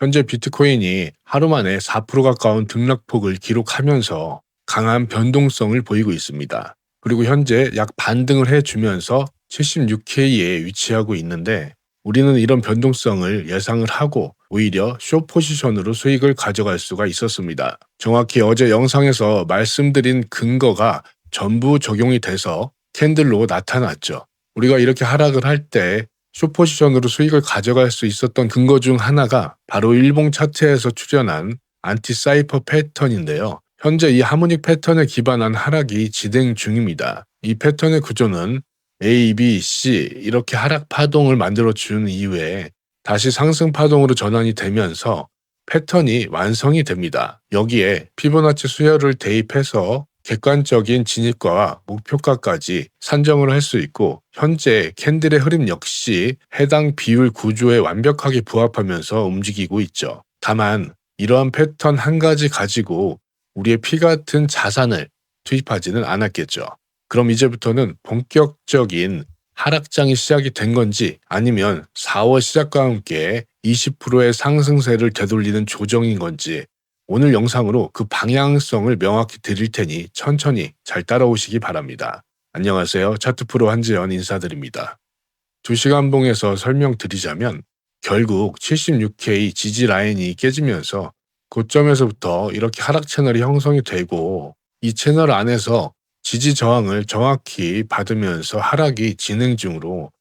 현재 비트코인이 하루 만에 4% 가까운 등락폭을 기록하면서 강한 변동성을 보이고 있습니다. 그리고 현재 약 반등을 해주면서 76K에 위치하고 있는데 우리는 이런 변동성을 예상을 하고 오히려 숏 포지션으로 수익을 가져갈 수가 있었습니다. 정확히 어제 영상에서 말씀드린 근거가 전부 적용이 돼서 캔들로 나타났죠. 우리가 이렇게 하락을 할 때 숏 포지션으로 수익을 가져갈 수 있었던 근거 중 하나가 바로 일봉 차트에서 출현한 안티사이퍼 패턴인데요. 현재 이 하모닉 패턴에 기반한 하락이 진행 중입니다. 이 패턴의 구조는 A, B, C 이렇게 하락 파동을 만들어준 이후에 다시 상승 파동으로 전환이 되면서 패턴이 완성이 됩니다. 여기에 피보나치 수열을 대입해서 객관적인 진입가와 목표가까지 산정을 할 수 있고 현재 캔들의 흐름 역시 해당 비율 구조에 완벽하게 부합하면서 움직이고 있죠. 다만 이러한 패턴 한 가지 가지고 우리의 피 같은 자산을 투입하지는 않았겠죠. 그럼 이제부터는 본격적인 하락장이 시작이 된 건지 아니면 4월 시작과 함께 20%의 상승세를 되돌리는 조정인 건지 오늘 영상으로 그 방향성을 명확히 드릴 테니 천천히 잘 따라오시기 바랍니다. 안녕하세요. 차트프로 한지연 인사드립니다. 2시간 봉에서 설명드리자면 결국 76K 지지 라인이 깨지면서 고점에서부터 이렇게 하락 채널이 형성이 되고 이 채널 안에서 지지 저항을 정확히 받으면서 하락이 진행 중으로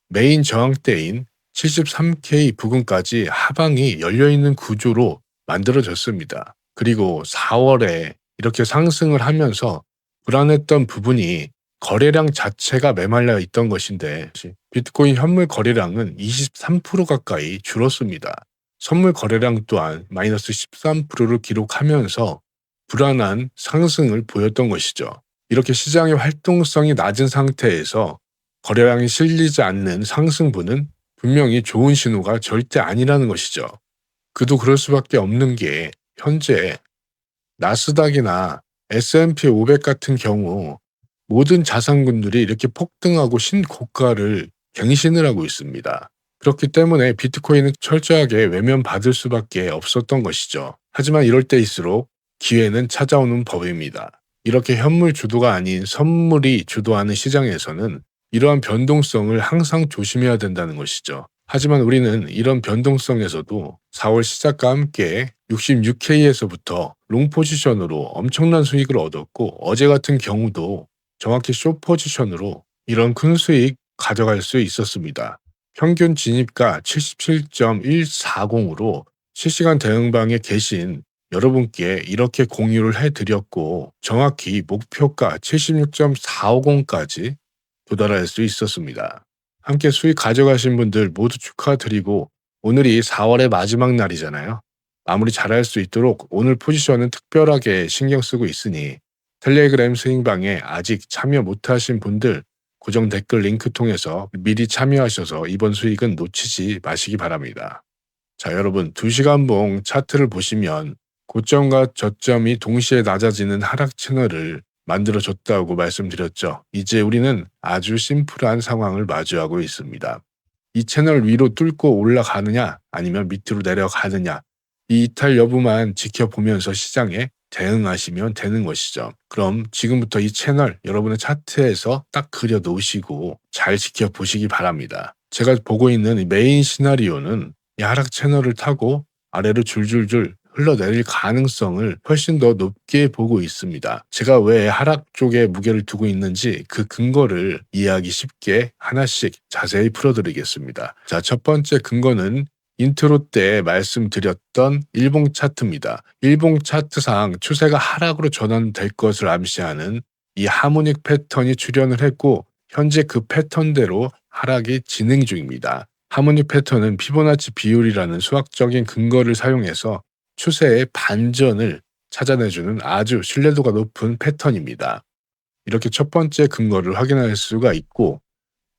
메인 저항대인 73K 부근까지 하방이 열려있는 구조로 만들어졌습니다. 그리고 4월에 이렇게 상승을 하면서 불안했던 부분이 거래량 자체가 메말라 있던 것인데 비트코인 현물 거래량은 23% 가까이 줄었습니다. 선물 거래량 또한 마이너스 13%를 기록하면서 불안한 상승을 보였던 것이죠. 이렇게 시장의 활동성이 낮은 상태에서 거래량이 실리지 않는 상승분은 분명히 좋은 신호가 절대 아니라는 것이죠. 그도 그럴 수밖에 없는 게 현재 나스닥이나 S&P 500 같은 경우 모든 자산군들이 이렇게 폭등하고 신고가를 갱신을 하고 있습니다. 그렇기 때문에 비트코인은 철저하게 외면받을 수밖에 없었던 것이죠. 하지만 이럴 때일수록 기회는 찾아오는 법입니다. 이렇게 현물 주도가 아닌 선물이 주도하는 시장에서는 이러한 변동성을 항상 조심해야 된다는 것이죠. 하지만 우리는 이런 변동성에서도 4월 시작과 함께 66K에서부터 롱 포지션으로 엄청난 수익을 얻었고 어제 같은 경우도 정확히 숏 포지션으로 이런 큰 수익 가져갈 수 있었습니다. 평균 진입가 77.140으로 실시간 대응방에 계신 여러분께 이렇게 공유를 해드렸고 정확히 목표가 76.450까지 도달할 수 있었습니다. 함께 수익 가져가신 분들 모두 축하드리고 오늘이 4월의 마지막 날이잖아요. 마무리 잘할 수 있도록 오늘 포지션은 특별하게 신경 쓰고 있으니 텔레그램 스윙방에 아직 참여 못하신 분들 고정 댓글 링크 통해서 미리 참여하셔서 이번 수익은 놓치지 마시기 바랍니다. 자, 여러분 2시간 봉 차트를 보시면 고점과 저점이 동시에 낮아지는 하락 채널을 만들어줬다고 말씀드렸죠. 이제 우리는 아주 심플한 상황을 마주하고 있습니다. 이 채널 위로 뚫고 올라가느냐 아니면 밑으로 내려가느냐 이 이탈 여부만 지켜보면서 시장에 대응하시면 되는 것이죠. 그럼 지금부터 이 채널 여러분의 차트에서 딱 그려 놓으시고 잘 지켜보시기 바랍니다. 제가 보고 있는 이 메인 시나리오는 이 하락 채널을 타고 아래로 줄줄줄 흘러내릴 가능성을 훨씬 더 높게 보고 있습니다. 제가 왜 하락 쪽에 무게를 두고 있는지 그 근거를 이해하기 쉽게 하나씩 자세히 풀어드리겠습니다. 자, 첫 번째 근거는 인트로 때 말씀드렸던 일봉 차트입니다. 일봉 차트상 추세가 하락으로 전환될 것을 암시하는 이 하모닉 패턴이 출현을 했고 현재 그 패턴대로 하락이 진행 중입니다. 하모닉 패턴은 피보나치 비율이라는 수학적인 근거를 사용해서 추세의 반전을 찾아내주는 아주 신뢰도가 높은 패턴입니다. 이렇게 첫 번째 근거를 확인할 수가 있고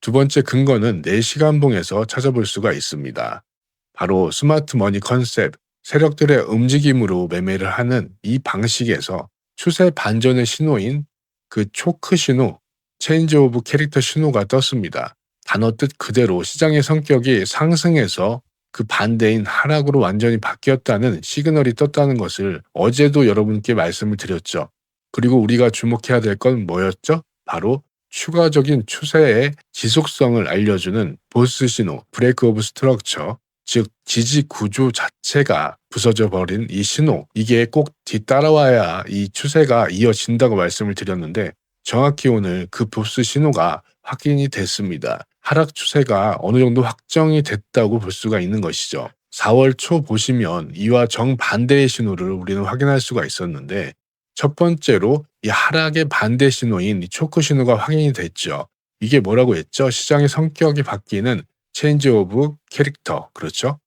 두 번째 근거는 4시간 봉에서 찾아볼 수가 있습니다. 바로 스마트 머니 컨셉, 세력들의 움직임으로 매매를 하는 이 방식에서 추세 반전의 신호인 그 초크 신호, 체인지 오브 캐릭터 신호가 떴습니다. 단어 뜻 그대로 시장의 성격이 상승에서 그 반대인 하락으로 완전히 바뀌었다는 시그널이 떴다는 것을 어제도 여러분께 말씀을 드렸죠. 그리고 우리가 주목해야 될 건 뭐였죠? 바로 추가적인 추세의 지속성을 알려주는 보스 신호, 브레이크 오브 스트럭처, 즉 지지 구조 자체가 부서져 버린 이 신호, 이게 꼭 뒤따라와야 이 추세가 이어진다고 말씀을 드렸는데 정확히 오늘 그 보스 신호가 확인이 됐습니다. 하락 추세가 어느 정도 확정이 됐다고 볼 수가 있는 것이죠. 4월 초 보시면 이와 정반대의 신호를 우리는 확인할 수가 있었는데 첫 번째로 이 하락의 반대 신호인 이 초크 신호가 확인이 됐죠. 이게 뭐라고 했죠? 시장의 성격이 바뀌는 체인지 오브 캐릭터. 그렇죠?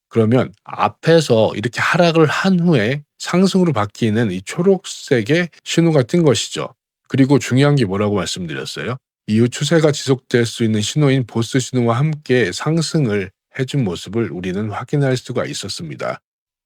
그러면 앞에서 이렇게 하락을 한 후에 상승으로 바뀌는 이 초록색의 신호가 뜬 것이죠. 그리고 중요한 게 뭐라고 말씀드렸어요? 이후 추세가 지속될 수 있는 신호인 보스 신호와 함께 상승을 해준 모습을 우리는 확인할 수가 있었습니다.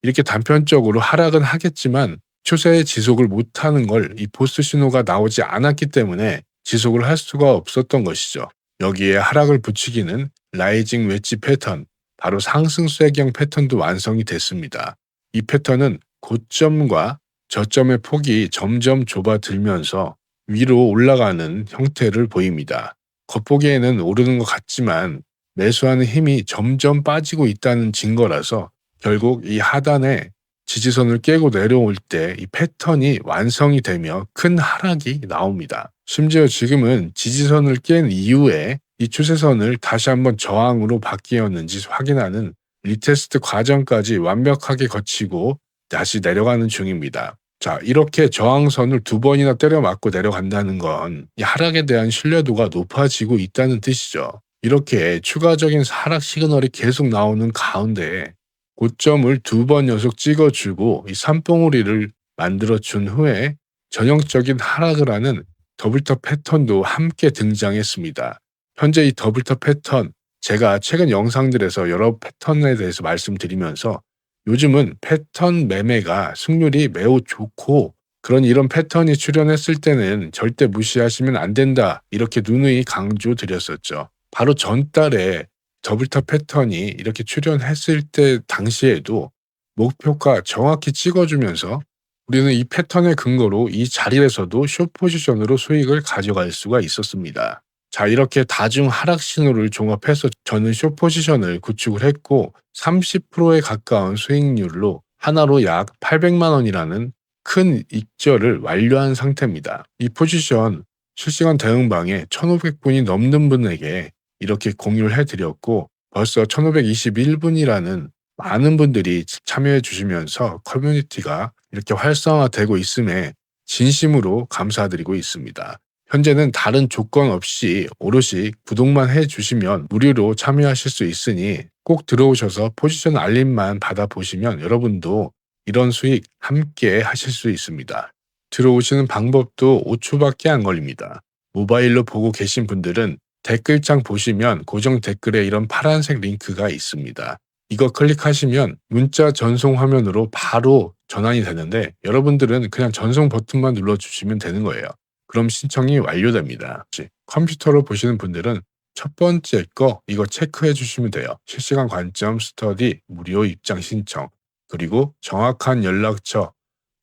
이렇게 단편적으로 하락은 하겠지만 추세의 지속을 못하는 걸 이 보스 신호가 나오지 않았기 때문에 지속을 할 수가 없었던 것이죠. 여기에 하락을 붙이기는 라이징 웨지 패턴, 바로 상승 쐐기형 패턴도 완성이 됐습니다. 이 패턴은 고점과 저점의 폭이 점점 좁아들면서 위로 올라가는 형태를 보입니다. 겉보기에는 오르는 것 같지만 매수하는 힘이 점점 빠지고 있다는 증거라서 결국 이 하단에 지지선을 깨고 내려올 때 이 패턴이 완성이 되며 큰 하락이 나옵니다. 심지어 지금은 지지선을 깬 이후에 이 추세선을 다시 한번 저항으로 바뀌었는지 확인하는 리테스트 과정까지 완벽하게 거치고 다시 내려가는 중입니다. 자, 이렇게 저항선을 2번이나 때려 맞고 내려간다는 건 이 하락에 대한 신뢰도가 높아지고 있다는 뜻이죠. 이렇게 추가적인 하락 시그널이 계속 나오는 가운데 고점을 2번 연속 찍어주고 이 산봉우리를 만들어준 후에 전형적인 하락을 하는 더블톱 패턴도 함께 등장했습니다. 현재 이 더블톱 패턴, 제가 최근 영상들에서 여러 패턴에 대해서 말씀드리면서 요즘은 패턴 매매가 승률이 매우 좋고 이런 패턴이 출현했을 때는 절대 무시하시면 안 된다, 이렇게 누누이 강조드렸었죠. 바로 전달에 더블톱 패턴이 이렇게 출현했을 때 당시에도 목표가 정확히 찍어주면서 우리는 이 패턴의 근거로 이 자리에서도 숏 포지션으로 수익을 가져갈 수가 있었습니다. 자, 이렇게 다중 하락 신호를 종합해서 저는 숏 포지션을 구축을 했고 30%에 가까운 수익률로 하나로 약 800만 원이라는 큰 익절을 완료한 상태입니다. 이 포지션 실시간 대응방에 1,500분이 넘는 분에게 이렇게 공유를 해드렸고 벌써 1,521분이라는 많은 분들이 참여해 주시면서 커뮤니티가 이렇게 활성화되고 있음에 진심으로 감사드리고 있습니다. 현재는 다른 조건 없이 오롯이 구독만 해주시면 무료로 참여하실 수 있으니 꼭 들어오셔서 포지션 알림만 받아보시면 여러분도 이런 수익 함께 하실 수 있습니다. 들어오시는 방법도 5초밖에 안 걸립니다. 모바일로 보고 계신 분들은 댓글창 보시면 고정 댓글에 이런 파란색 링크가 있습니다. 이거 클릭하시면 문자 전송 화면으로 바로 전환이 되는데 여러분들은 그냥 전송 버튼만 눌러주시면 되는 거예요. 그럼 신청이 완료됩니다. 컴퓨터로 보시는 분들은 첫 번째 거 이거 체크해 주시면 돼요. 실시간 관점 스터디 무료 입장 신청, 그리고 정확한 연락처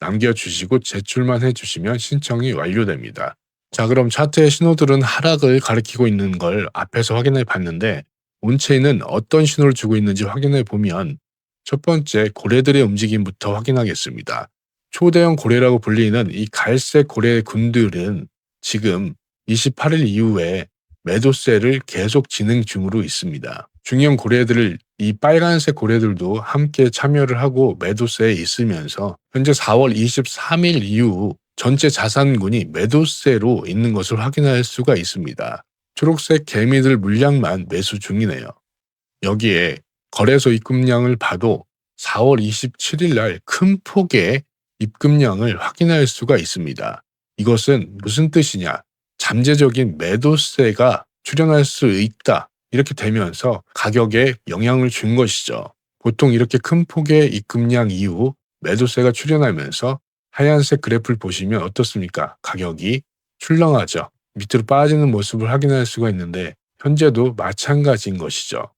남겨주시고 제출만 해주시면 신청이 완료됩니다. 자, 그럼 차트의 신호들은 하락을 가리키고 있는 걸 앞에서 확인해 봤는데 온체인은 어떤 신호를 주고 있는지 확인해 보면 첫 번째 고래들의 움직임부터 확인하겠습니다. 초대형 고래라고 불리는 이 갈색 고래 군들은 지금 28일 이후에 매도세를 계속 진행 중으로 있습니다. 중형 고래들을 이 빨간색 고래들도 함께 참여를 하고 매도세에 있으면서 현재 4월 23일 이후 전체 자산군이 매도세로 있는 것을 확인할 수가 있습니다. 초록색 개미들 물량만 매수 중이네요. 여기에 거래소 입금량을 봐도 4월 27일 날 큰 폭의 입금량을 확인할 수가 있습니다. 이것은 무슨 뜻이냐? 잠재적인 매도세가 출현할 수 있다, 이렇게 되면서 가격에 영향을 준 것이죠. 보통 이렇게 큰 폭의 입금량 이후 매도세가 출현하면서 하얀색 그래프를 보시면 어떻습니까? 가격이 출렁하죠. 밑으로 빠지는 모습을 확인할 수가 있는데 현재도 마찬가지인 것이죠.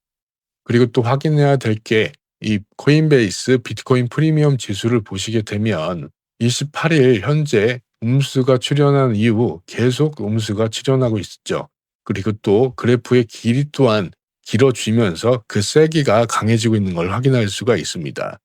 그리고 또 확인해야 될 게 이 코인베이스 비트코인 프리미엄 지수를 보시게 되면 28일 현재 음수가 출현한 이후 계속 음수가 출현하고 있죠. 그리고 또 그래프의 길이 또한 길어지면서 그 세기가 강해지고 있는 걸 확인할 수가 있습니다.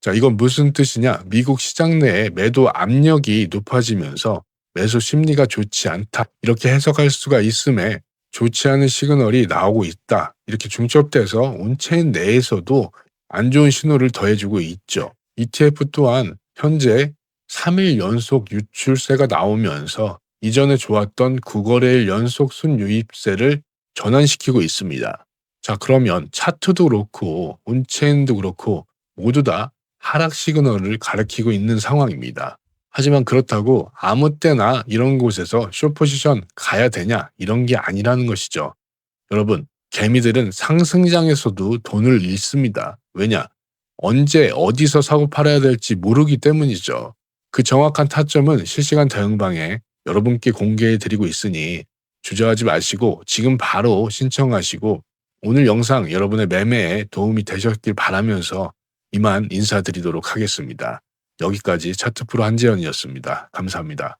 자, 이건 무슨 뜻이냐? 미국 시장 내에 매도 압력이 높아지면서 매수 심리가 좋지 않다. 이렇게 해석할 수가 있음에 좋지 않은 시그널이 나오고 있다. 이렇게 중첩돼서 온체인 내에서도 안 좋은 신호를 더해주고 있죠. ETF 또한 현재 3일 연속 유출세가 나오면서 이전에 좋았던 9거래일 연속 순유입세를 전환시키고 있습니다. 자, 그러면 차트도 그렇고 온체인도 그렇고 모두 다 하락 시그널을 가리키고 있는 상황입니다. 하지만 그렇다고 아무 때나 이런 곳에서 숏포지션 가야 되냐 이런 게 아니라는 것이죠. 여러분, 개미들은 상승장에서도 돈을 잃습니다. 왜냐? 언제 어디서 사고 팔아야 될지 모르기 때문이죠. 그 정확한 타점은 실시간 대응방에 여러분께 공개해 드리고 있으니 주저하지 마시고 지금 바로 신청하시고 오늘 영상 여러분의 매매에 도움이 되셨길 바라면서 이만 인사드리도록 하겠습니다. 여기까지 차트프로 한지연이었습니다. 감사합니다.